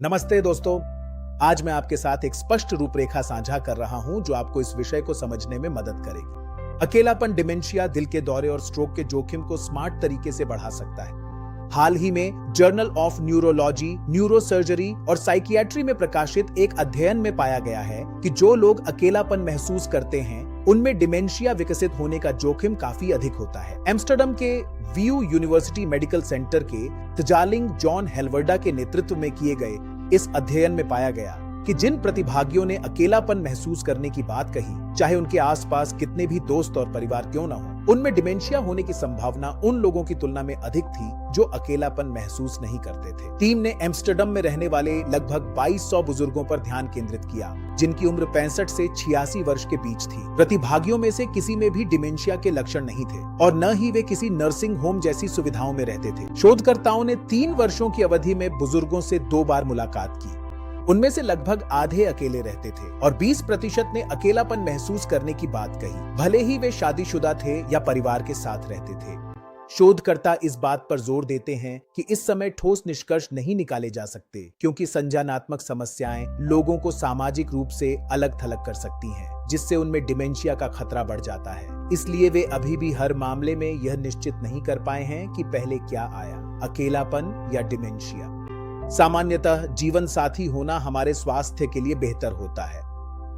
नमस्ते दोस्तों, आज मैं आपके साथ एक स्पष्ट रूपरेखा साझा कर रहा हूं जो आपको इस विषय को समझने में मदद करेगी। अकेलापन डिमेंशिया, दिल के दौरे और स्ट्रोक के जोखिम को स्मार्ट तरीके से बढ़ा सकता है। हाल ही में जर्नल ऑफ न्यूरोलॉजी, न्यूरोसर्जरी और साइकियाट्री में प्रकाशित एक अध्ययन में पाया गया है कि जो लोग अकेलापन महसूस करते हैं उनमें डिमेंशिया विकसित होने का जोखिम काफी अधिक होता है। एम्स्टर्डम के व्यू यूनिवर्सिटी मेडिकल सेंटर के तजालिंग जॉन हेलवर्डा के नेतृत्व में किए गए इस अध्ययन में पाया गया कि जिन प्रतिभागियों ने अकेलापन महसूस करने की बात कही, चाहे उनके आसपास कितने भी दोस्त और परिवार क्यों न हो, उनमें डिमेंशिया होने की संभावना उन लोगों की तुलना में अधिक थी जो अकेलापन महसूस नहीं करते थे। टीम ने एम्स्टर्डम में रहने वाले लगभग 2200 बुजुर्गों पर ध्यान केंद्रित किया, जिनकी उम्र 65 से 86 वर्ष के बीच थी। प्रतिभागियों में से किसी में भी डिमेंशिया के लक्षण नहीं थे और न ही वे किसी नर्सिंग होम जैसी सुविधाओं में रहते थे। शोधकर्ताओं ने 3 वर्षों की अवधि में बुजुर्गों से 2 बार मुलाकात की। उनमें से लगभग आधे अकेले रहते थे और 20% ने अकेलापन महसूस करने की बात कही, भले ही वे शादीशुदा थे या परिवार के साथ रहते थे। शोधकर्ता इस बात पर जोर देते हैं कि इस समय ठोस निष्कर्ष नहीं निकाले जा सकते, क्योंकि संज्ञानात्मक समस्याएं लोगों को सामाजिक रूप से अलग थलग कर सकती हैं, जिससे उनमें डिमेंशिया का खतरा बढ़ जाता है। इसलिए वे अभी भी हर मामले में यह निश्चित नहीं कर पाए हैं कि पहले क्या आया, अकेलापन या डिमेंशिया। सामान्यतः जीवन साथी होना हमारे स्वास्थ्य के लिए बेहतर होता है।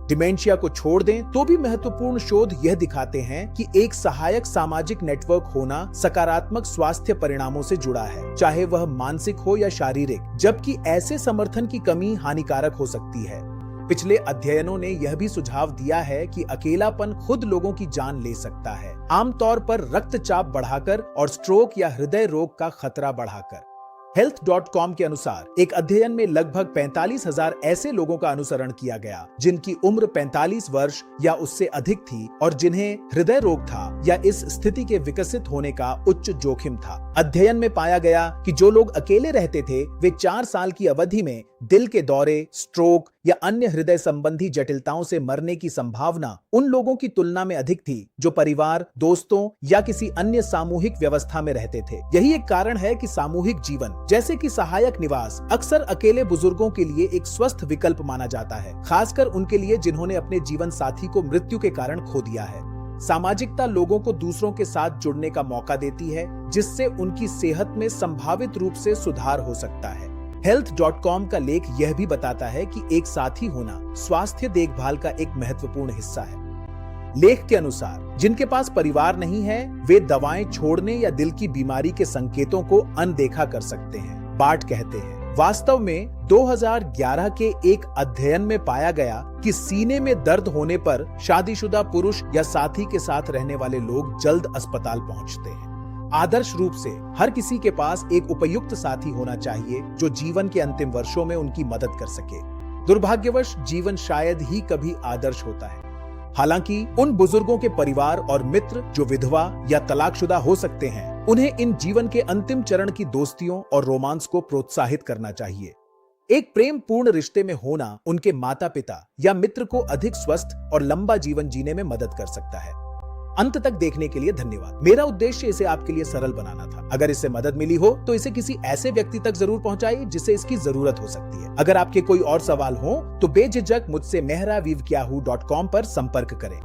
डिमेंशिया को छोड़ दें तो भी महत्वपूर्ण शोध यह दिखाते हैं कि एक सहायक सामाजिक नेटवर्क होना सकारात्मक स्वास्थ्य परिणामों से जुड़ा है, चाहे वह मानसिक हो या शारीरिक, जबकि ऐसे समर्थन की कमी हानिकारक हो सकती है। पिछले अध्ययनों ने यह भी सुझाव दिया है कि अकेलापन खुद लोगों की जान ले सकता है, आमतौर पर रक्तचाप बढ़ाकर और स्ट्रोक या हृदय रोग का खतरा बढ़ाकर। Health.com के अनुसार एक अध्ययन में लगभग 45,000 ऐसे लोगों का अनुसरण किया गया जिनकी उम्र 45 वर्ष या उससे अधिक थी और जिन्हें हृदय रोग था या इस स्थिति के विकसित होने का उच्च जोखिम था। अध्ययन में पाया गया कि जो लोग अकेले रहते थे वे 4 साल की अवधि में दिल के दौरे, स्ट्रोक या अन्य हृदय संबंधी जटिलताओं से मरने की संभावना उन लोगों की तुलना में अधिक थी जो परिवार, दोस्तों या किसी अन्य सामूहिक व्यवस्था में रहते थे। यही एक कारण है कि सामूहिक जीवन जैसे कि सहायक निवास अक्सर अकेले बुजुर्गों के लिए एक स्वस्थ विकल्प माना जाता है, खासकर उनके लिए जिन्होंने अपने जीवन साथी को मृत्यु के कारण खो दिया है। सामाजिकता लोगों को दूसरों के साथ जुड़ने का मौका देती है, जिससे उनकी सेहत में संभावित रूप से सुधार हो सकता है। Health.com का लेख यह भी बताता है कि एक साथी होना स्वास्थ्य देखभाल का एक महत्वपूर्ण हिस्सा है। लेख के अनुसार जिनके पास परिवार नहीं है वे दवाएं छोड़ने या दिल की बीमारी के संकेतों को अनदेखा कर सकते हैं, बाट कहते हैं। वास्तव में 2011 के एक अध्ययन में पाया गया कि सीने में दर्द होने पर शादीशुदा पुरुष या साथी के साथ रहने वाले लोग जल्द अस्पताल पहुंचते हैं। आदर्श रूप से हर किसी के पास एक उपयुक्त साथी होना चाहिए जो जीवन के अंतिम वर्षों में उनकी मदद कर सके। दुर्भाग्यवश जीवन शायद ही कभी आदर्श होता है। हालांकि उन बुजुर्गों के परिवार और मित्र जो विधवा या तलाकशुदा हो सकते हैं, उन्हें इन जीवन के अंतिम चरण की दोस्तियों और रोमांस को प्रोत्साहित करना चाहिए। एक प्रेम पूर्ण रिश्ते में होना उनके माता पिता या मित्र को अधिक स्वस्थ और लंबा जीवन जीने में मदद कर सकता है। अंत तक देखने के लिए धन्यवाद। मेरा उद्देश्य इसे आपके लिए सरल बनाना था। अगर इससे मदद मिली हो तो इसे किसी ऐसे व्यक्ति तक जरूर पहुंचाइए जिसे इसकी जरूरत हो सकती है। अगर आपके कोई और सवाल हो तो बेझिझक मुझसे mehravivyahoo.com पर संपर्क करें।